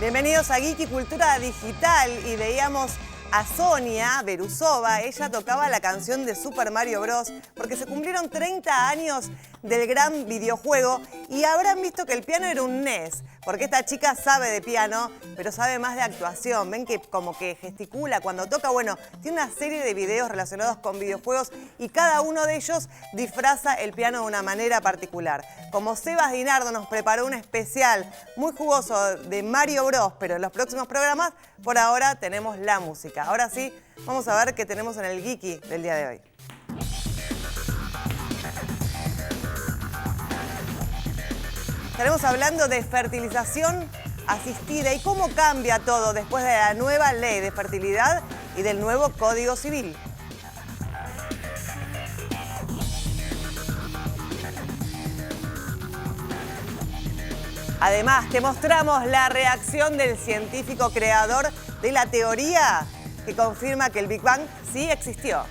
Bienvenidos a Geeky Cultura Digital y veíamos a Sonia Berusova. Ella tocaba la canción de Super Mario Bros. Porque se cumplieron 30 años del gran videojuego y habrán visto que el piano era un NES. Porque esta chica sabe de piano, pero sabe más de actuación. Ven que como que gesticula cuando toca. Bueno, tiene una serie de videos relacionados con videojuegos y cada uno de ellos disfraza el piano de una manera particular. Como Sebas Dinardo nos preparó un especial muy jugoso de Mario Bros, pero en los próximos programas, por ahora tenemos la música. Ahora sí, vamos a ver qué tenemos en el Geeky del día de hoy. Estaremos hablando de fertilización asistida y cómo cambia todo después de la nueva ley de fertilidad y del nuevo Código Civil. Además, te mostramos la reacción del científico creador de la teoría que confirma que el Big Bang sí existió.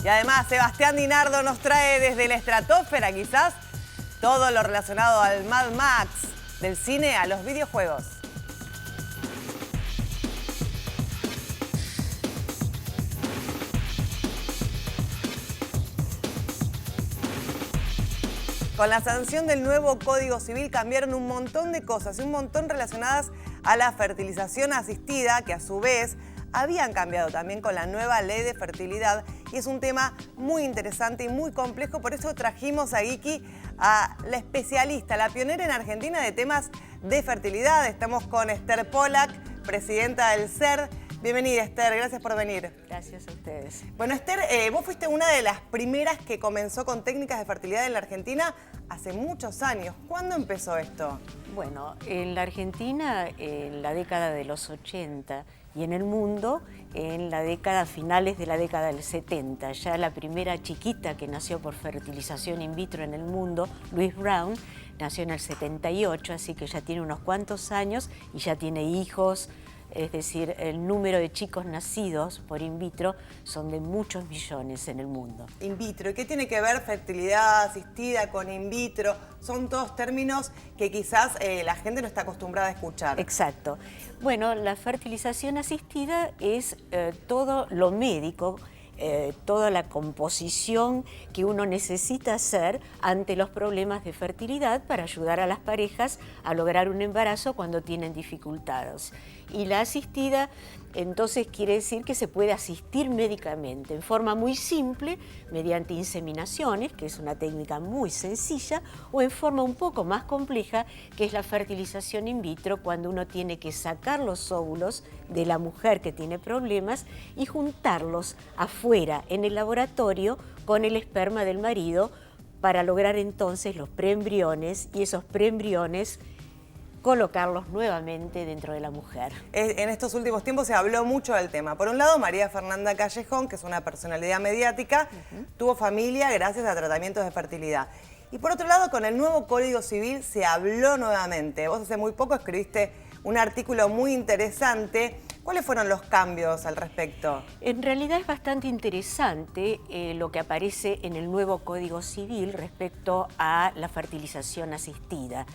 Y además, Sebastián Dinardo nos trae desde la estratosfera, quizás, todo lo relacionado al Mad Max, del cine a los videojuegos. Con la sanción del nuevo Código Civil cambiaron un montón de cosas y un montón relacionadas a la fertilización asistida, que a su vez habían cambiado también con la nueva ley de fertilidad. Y es un tema muy interesante y muy complejo, por eso trajimos a Geeky a la especialista, la pionera en Argentina de temas de fertilidad. Estamos con Esther Pollack, presidenta del CER. Bienvenida, Esther, gracias por venir. Gracias a ustedes. Bueno, Esther, vos fuiste una de las primeras que comenzó con técnicas de fertilidad en la Argentina hace muchos años. ¿Cuándo empezó esto? Bueno, en la Argentina en la década de los 80 y en el mundo en la década, finales de la década del 70. Ya la primera chiquita que nació por fertilización in vitro en el mundo, Louise Brown, nació en el 78, así que ya tiene unos cuantos años y ya tiene hijos. Es decir, el número de chicos nacidos por in vitro son de muchos millones en el mundo. In vitro, ¿y qué tiene que ver fertilidad asistida con in vitro? Son todos términos que quizás la gente no está acostumbrada a escuchar. Exacto. Bueno, la fertilización asistida es todo lo médico, toda la composición que uno necesita hacer ante los problemas de fertilidad para ayudar a las parejas a lograr un embarazo cuando tienen dificultades. Y la asistida, entonces, quiere decir que se puede asistir médicamente en forma muy simple, mediante inseminaciones, que es una técnica muy sencilla, o en forma un poco más compleja, que es la fertilización in vitro, cuando uno tiene que sacar los óvulos de la mujer que tiene problemas y juntarlos afuera en el laboratorio con el esperma del marido para lograr entonces los preembriones y esos preembriones colocarlos nuevamente dentro de la mujer. En estos últimos tiempos se habló mucho del tema. Por un lado, María Fernanda Callejón, que es una personalidad mediática, tuvo familia gracias a tratamientos de fertilidad. Y por otro lado, con el nuevo Código Civil se habló nuevamente. Vos hace muy poco escribiste un artículo muy interesante. ¿Cuáles fueron los cambios al respecto? En realidad es bastante interesante lo que aparece en el nuevo Código Civil respecto a la fertilización asistida.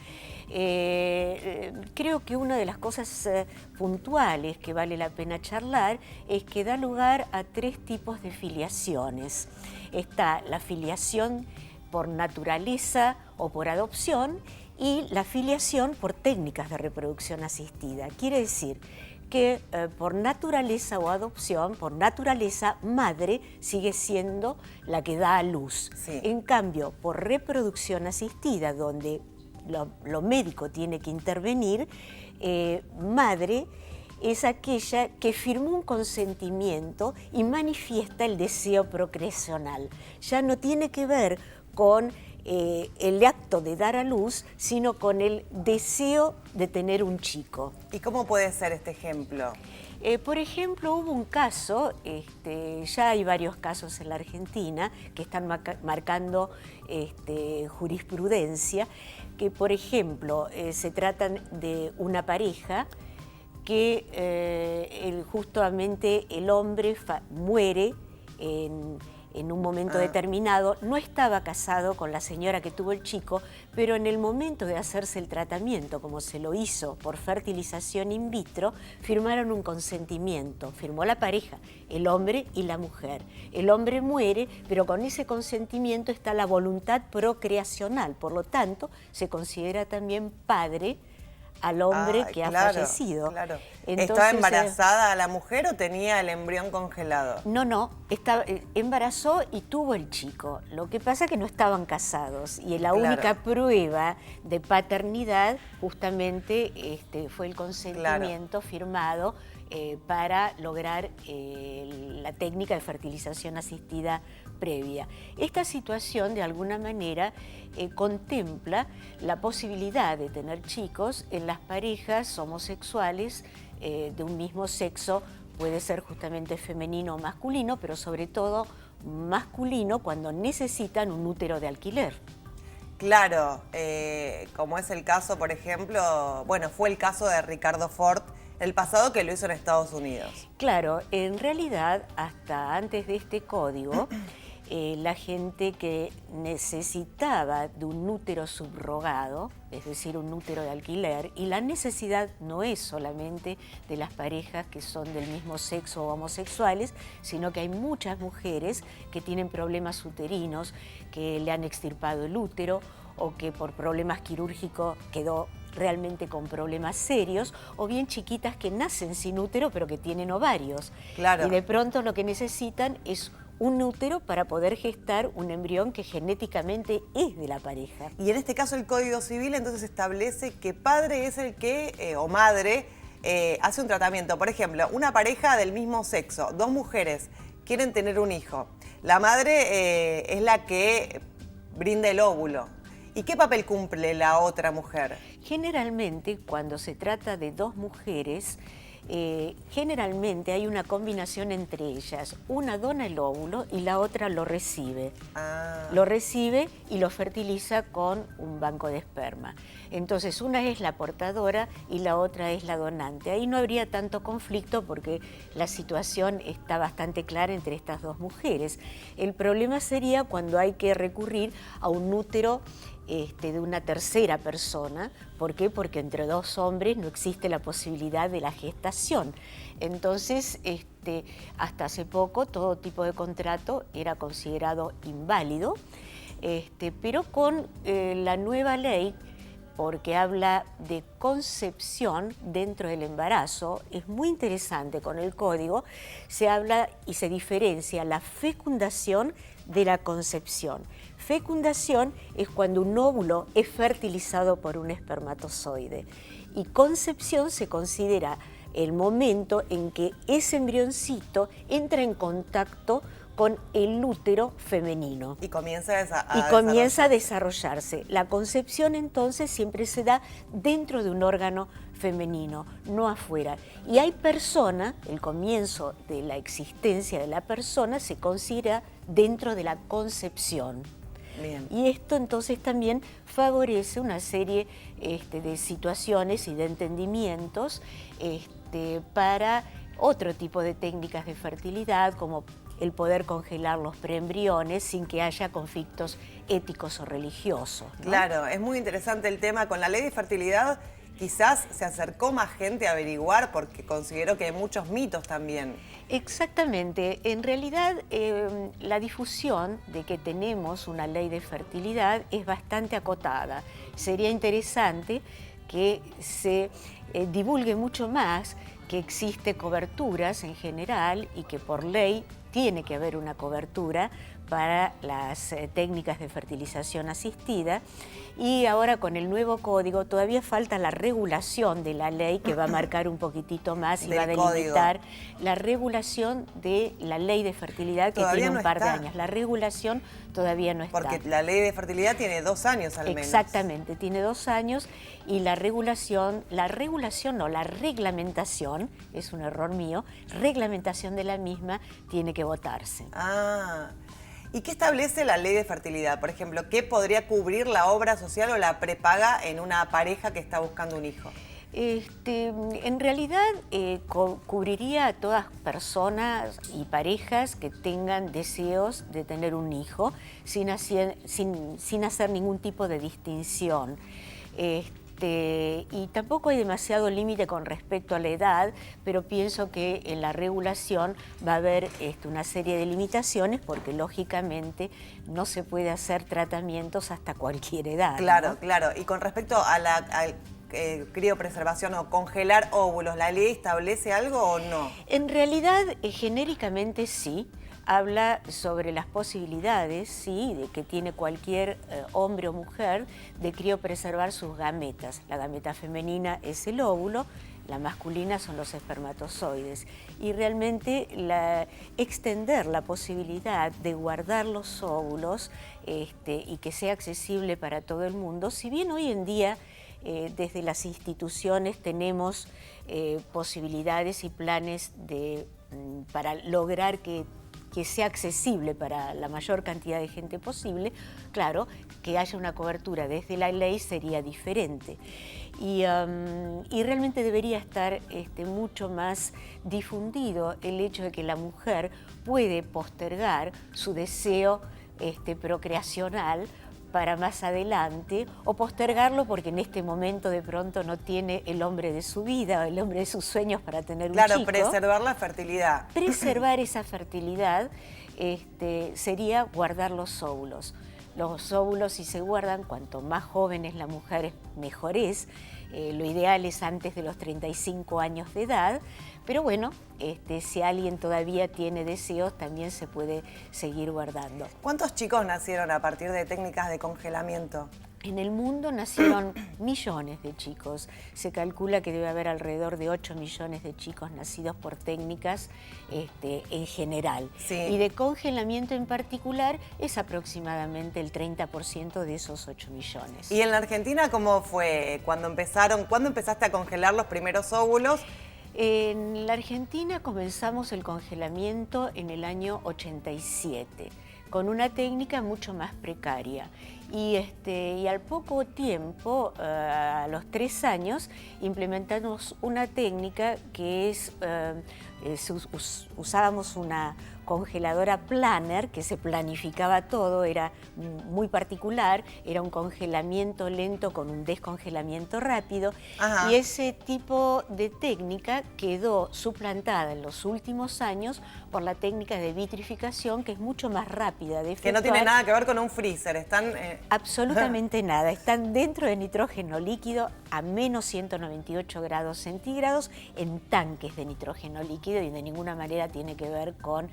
Creo que una de las cosas puntuales que vale la pena charlar es que da lugar a tres tipos de filiaciones. Está la filiación por naturaleza o por adopción y la filiación por técnicas de reproducción asistida. Quiere decir que por naturaleza o adopción, por naturaleza, madre sigue siendo la que da a luz. Sí. En cambio, por reproducción asistida, donde lo médico tiene que intervenir, madre es aquella que firmó un consentimiento y manifiesta el deseo procreacional. Ya no tiene que ver con el acto de dar a luz, sino con el deseo de tener un chico. ¿Y cómo puede ser este ejemplo? Por ejemplo, hubo un caso, ya hay varios casos en la Argentina que están marcando jurisprudencia, que por ejemplo se tratan de una pareja que justamente el hombre muere en un momento determinado, no estaba casado con la señora que tuvo el chico, pero en el momento de hacerse el tratamiento, como se lo hizo por fertilización in vitro, firmaron un consentimiento, firmó la pareja, el hombre y la mujer. El hombre muere, pero con ese consentimiento está la voluntad procreacional, por lo tanto, se considera también padre al hombre que ha fallecido. Claro. Entonces, ¿estaba embarazada la mujer o tenía el embrión congelado? No, embarazó y tuvo el chico. Lo que pasa es que no estaban casados y la única prueba de paternidad justamente fue el consentimiento firmado para lograr la técnica de fertilización asistida previa. Esta situación, de alguna manera, contempla la posibilidad de tener chicos en las parejas homosexuales de un mismo sexo, puede ser justamente femenino o masculino, pero sobre todo masculino cuando necesitan un útero de alquiler. Claro, como es el caso, por ejemplo, bueno, fue el caso de Ricardo Ford, el pasado, que lo hizo en Estados Unidos. Claro, en realidad, hasta antes de este código, la gente que necesitaba de un útero subrogado, es decir, un útero de alquiler, y la necesidad no es solamente de las parejas que son del mismo sexo o homosexuales, sino que hay muchas mujeres que tienen problemas uterinos, que le han extirpado el útero o que por problemas quirúrgicos quedó realmente con problemas serios, o bien chiquitas que nacen sin útero pero que tienen ovarios. Claro. Y de pronto lo que necesitan es un útero para poder gestar un embrión que genéticamente es de la pareja. Y en este caso el Código Civil entonces establece que padre es el que, o madre, hace un tratamiento. Por ejemplo, una pareja del mismo sexo, dos mujeres quieren tener un hijo. La madre es la que brinda el óvulo. ¿Y qué papel cumple la otra mujer? Generalmente, cuando se trata de dos mujeres, generalmente hay una combinación entre ellas. Una dona el óvulo y la otra lo recibe. Lo recibe y lo fertiliza con un banco de esperma. Entonces, una es la portadora y la otra es la donante. Ahí no habría tanto conflicto porque la situación está bastante clara entre estas dos mujeres. El problema sería cuando hay que recurrir a un útero de una tercera persona. ¿Por qué? Porque entre dos hombres no existe la posibilidad de la gestación. Entonces, hasta hace poco todo tipo de contrato era considerado inválido, pero con la nueva ley, porque habla de concepción dentro del embarazo, es muy interesante. Con el código se habla y se diferencia la fecundación de la concepción. Fecundación es cuando un óvulo es fertilizado por un espermatozoide, y concepción se considera el momento en que ese embrioncito entra en contacto con el útero femenino. Y comienza a desarrollarse. La concepción entonces siempre se da dentro de un órgano femenino, no afuera. Y hay persona, el comienzo de la existencia de la persona se considera dentro de la concepción. Bien. Y esto entonces también favorece una serie de situaciones y de entendimientos para otro tipo de técnicas de fertilidad, como el poder congelar los preembriones sin que haya conflictos éticos o religiosos, ¿no? Claro, es muy interesante el tema. Con la ley de fertilidad quizás se acercó más gente a averiguar, porque considero que hay muchos mitos también. Exactamente. En realidad, la difusión de que tenemos una ley de fertilidad es bastante acotada. Sería interesante que se divulgue mucho más, que existe coberturas en general y que por ley tiene que haber una cobertura para las técnicas de fertilización asistida. Y ahora con el nuevo código todavía falta la regulación de la ley, que va a marcar un poquitito más y va a delimitar la regulación de la ley de fertilidad, que tiene un par de años. La regulación todavía no está. Porque la ley de fertilidad tiene 2 años al menos. Exactamente, tiene 2 años, y la reglamentación, es un error mío, reglamentación de la misma tiene que votarse. ¿Y qué establece la ley de fertilidad? Por ejemplo, ¿qué podría cubrir la obra social o la prepaga en una pareja que está buscando un hijo? En realidad cubriría a todas personas y parejas que tengan deseos de tener un hijo sin hacer ningún tipo de distinción. Y tampoco hay demasiado límite con respecto a la edad, pero pienso que en la regulación va a haber una serie de limitaciones porque lógicamente no se puede hacer tratamientos hasta cualquier edad. Claro, ¿no? claro. Y con respecto a la criopreservación o congelar óvulos, ¿la ley establece algo o no? En realidad, genéricamente sí. Habla sobre las posibilidades, sí, de que tiene cualquier hombre o mujer de criopreservar sus gametas. La gameta femenina es el óvulo, la masculina son los espermatozoides. Y realmente extender la posibilidad de guardar los óvulos y que sea accesible para todo el mundo, si bien hoy en día desde las instituciones tenemos posibilidades y planes para lograr que sea accesible para la mayor cantidad de gente posible, claro, que haya una cobertura desde la ley sería diferente. Y realmente debería estar mucho más difundido el hecho de que la mujer puede postergar su deseo procreacional para más adelante, o postergarlo porque en este momento de pronto no tiene el hombre de su vida o el hombre de sus sueños para tener un chico. Claro, preservar la fertilidad. Preservar esa fertilidad sería guardar los óvulos. Los óvulos, si se guardan, cuanto más joven es la mujer, mejor es. Lo ideal es antes de los 35 años de edad, pero bueno, si alguien todavía tiene deseos, también se puede seguir guardando. ¿Cuántos chicos nacieron a partir de técnicas de congelamiento? En el mundo nacieron millones de chicos. Se calcula que debe haber alrededor de 8 millones de chicos nacidos por técnicas en general. Sí. Y de congelamiento en particular es aproximadamente el 30% de esos 8 millones. ¿Y en la Argentina cómo fue cuando empezaron? ¿Cuándo empezaste a congelar los primeros óvulos? En la Argentina comenzamos el congelamiento en el año 87, con una técnica mucho más precaria. Y al poco tiempo, a los 3 años, implementamos una técnica que usábamos una congeladora planner que se planificaba todo, era muy particular, era un congelamiento lento con un descongelamiento rápido. Ajá. Y ese tipo de técnica quedó suplantada en los últimos años por la técnica de vitrificación, que es mucho más rápida de efectuar. Que no tiene nada que ver con un freezer, están... Absolutamente nada, están dentro de nitrógeno líquido a menos 198 grados centígrados en tanques de nitrógeno líquido y de ninguna manera tiene que ver con,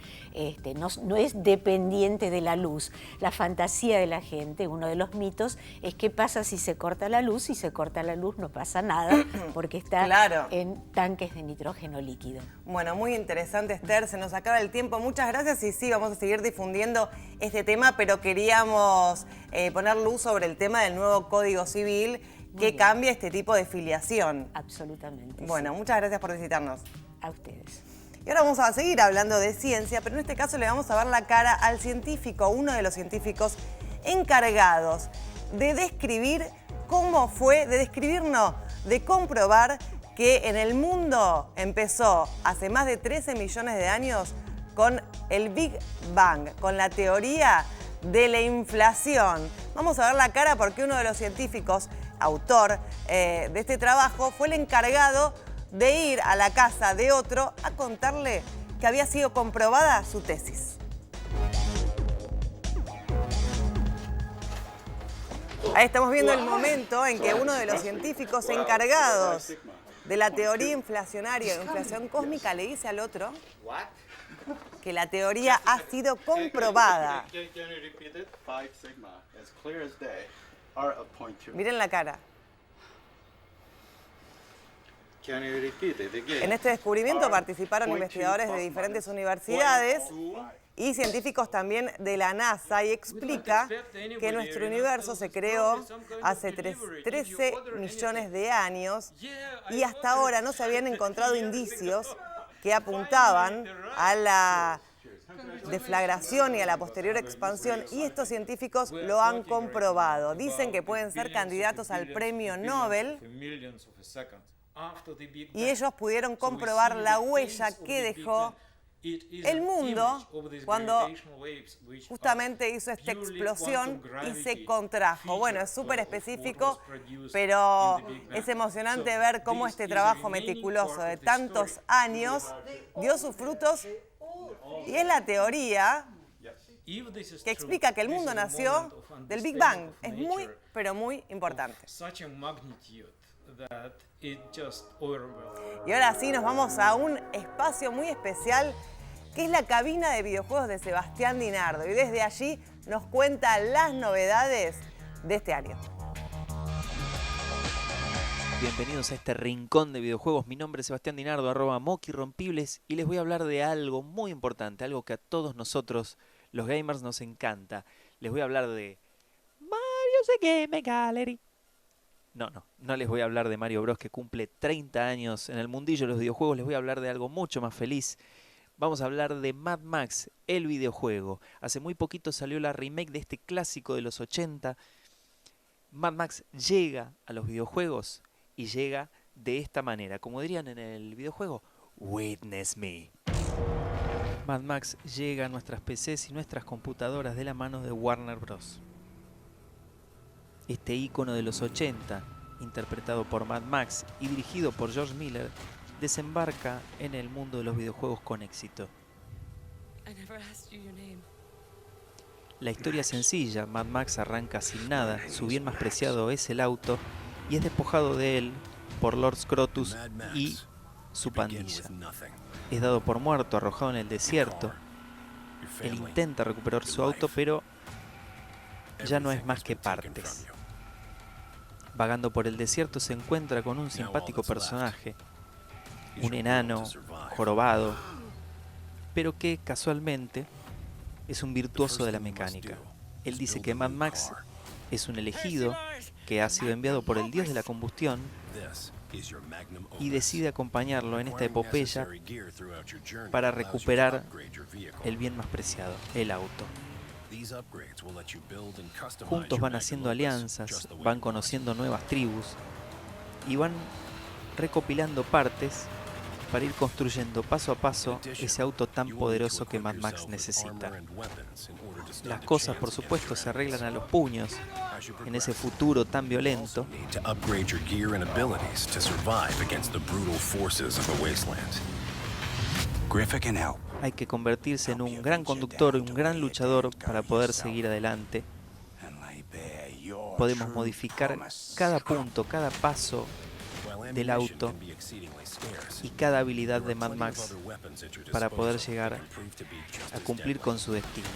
no es dependiente de la luz. La fantasía de la gente, uno de los mitos, es qué pasa si se corta la luz. Si se corta la luz no pasa nada porque está claro en tanques de nitrógeno líquido. Bueno, muy interesante, Esther, se nos acaba el tiempo. Muchas gracias y sí, vamos a seguir difundiendo este tema, pero queríamos poner luz sobre el tema del nuevo Código Civil que cambia este tipo de filiación. Absolutamente. Bueno, muchas gracias por visitarnos. A ustedes. Y ahora vamos a seguir hablando de ciencia, pero en este caso le vamos a ver la cara al científico, uno de los científicos encargados de describir cómo fue, de comprobar que en el mundo empezó hace más de 13 millones de años con el Big Bang, con la teoría de la inflación. Vamos a ver la cara porque uno de los científicos, autor de este trabajo, fue el encargado de ir a la casa de otro a contarle que había sido comprobada su tesis. Ahí estamos viendo el momento en que uno de los científicos encargados de la teoría inflacionaria, inflación cósmica, le dice al otro que la teoría ha sido comprobada. Miren la cara. En este descubrimiento participaron investigadores de diferentes universidades y científicos también de la NASA, y explica que nuestro universo se creó hace 13 millones de años y hasta ahora no se habían encontrado indicios que apuntaban a la deflagración y a la posterior expansión, y estos científicos lo han comprobado. Dicen que pueden ser candidatos al premio Nobel y ellos pudieron comprobar la huella que dejó el mundo cuando justamente hizo esta explosión y se contrajo. Bueno, es súper específico, pero es emocionante ver cómo este trabajo meticuloso de tantos años dio sus frutos, y es la teoría que explica que el mundo nació del Big Bang. Es muy, pero muy importante. Y ahora sí nos vamos a un espacio muy especial, que es la cabina de videojuegos de Sebastián Dinardo. Y desde allí nos cuenta las novedades de este año. Bienvenidos a este rincón de videojuegos. Mi nombre es Sebastián Dinardo, @Moquirrompibles, y les voy a hablar de algo muy importante, algo que a todos nosotros, los gamers, nos encanta. Les voy a hablar de Mario The Game Gallery. No les voy a hablar de Mario Bros, que cumple 30 años en el mundillo de los videojuegos. Les voy a hablar de algo mucho más feliz. Vamos a hablar de Mad Max, el videojuego. Hace muy poquito salió la remake de este clásico de los 80. Mad Max llega a los videojuegos y llega de esta manera. Como dirían en el videojuego, Witness Me. Mad Max llega a nuestras PCs y nuestras computadoras de la mano de Warner Bros. Este ícono de los 80, interpretado por Mad Max y dirigido por George Miller, desembarca en el mundo de los videojuegos con éxito. La historia es sencilla. Mad Max arranca sin nada, su bien más preciado es el auto, y es despojado de él por Lord Scrotus y su pandilla. Es dado por muerto, arrojado en el desierto. Él intenta recuperar su auto, pero ya no es más que partes. Vagando por el desierto se encuentra con un simpático personaje, un enano jorobado, pero que casualmente es un virtuoso de la mecánica. Él dice que Mad Max es un elegido que ha sido enviado por el dios de la combustión y decide acompañarlo en esta epopeya para recuperar el bien más preciado, el auto. Juntos van haciendo alianzas, van conociendo nuevas tribus y van recopilando partes para ir construyendo paso a paso ese auto tan poderoso que Mad Max necesita. Las cosas, por supuesto, se arreglan a los puños en ese futuro tan violento. Hay que convertirse en un gran conductor y un gran luchador para poder seguir adelante. Podemos modificar cada punto, cada paso del auto y cada habilidad de Mad Max para poder llegar a cumplir con su destino.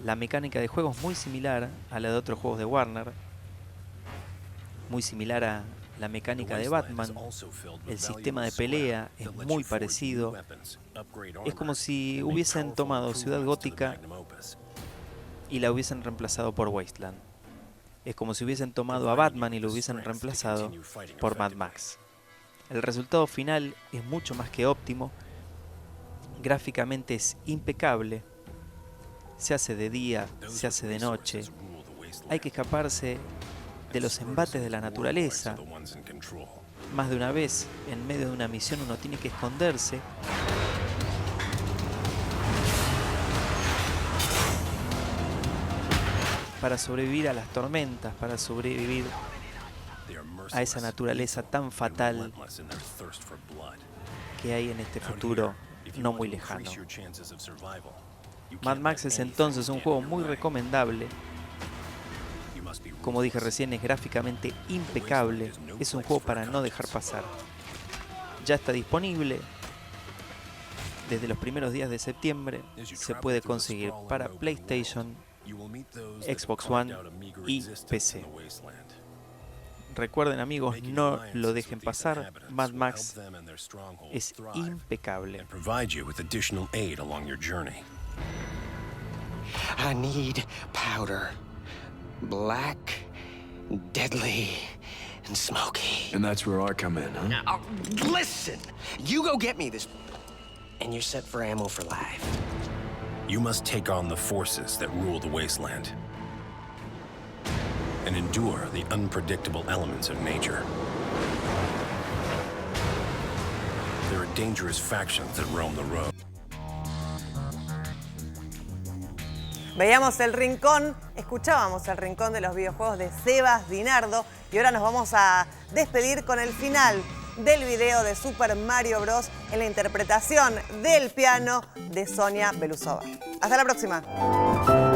La mecánica de juego es muy similar a la de otros juegos de Warner, muy similar a la mecánica de Batman. El sistema de pelea es muy parecido. Es como si hubiesen tomado Ciudad Gótica y la hubiesen reemplazado por Wasteland. Es como si hubiesen tomado a Batman y lo hubiesen reemplazado por Mad Max. El resultado final es mucho más que óptimo. Gráficamente es impecable. Se hace de día, se hace de noche. Hay que escaparse de los embates de la naturaleza. Más de una vez, en medio de una misión, uno tiene que esconderse. Para sobrevivir a las tormentas, para sobrevivir a esa naturaleza tan fatal que hay en este futuro no muy lejano. Mad Max es entonces un juego muy recomendable. Como dije recién, es gráficamente impecable. Es un juego para no dejar pasar. Ya está disponible. Desde los primeros días de septiembre se puede conseguir para PlayStation, Xbox One y PC. Recuerden, amigos, no lo dejen pasar. Mad Max es impecable. I need powder. Black, deadly, and smoky. And that's where I come in, huh? Now, listen! You go get me this, and you're set for ammo for life. You must take on the forces that rule the wasteland. and endure the unpredictable elements of nature. There are dangerous factions that roam the road. Veíamos el rincón, escuchábamos el rincón de los videojuegos de Sebas Dinardo y ahora nos vamos a despedir con el final del video de Super Mario Bros. En la interpretación del piano de Sonia Belousova. Hasta la próxima.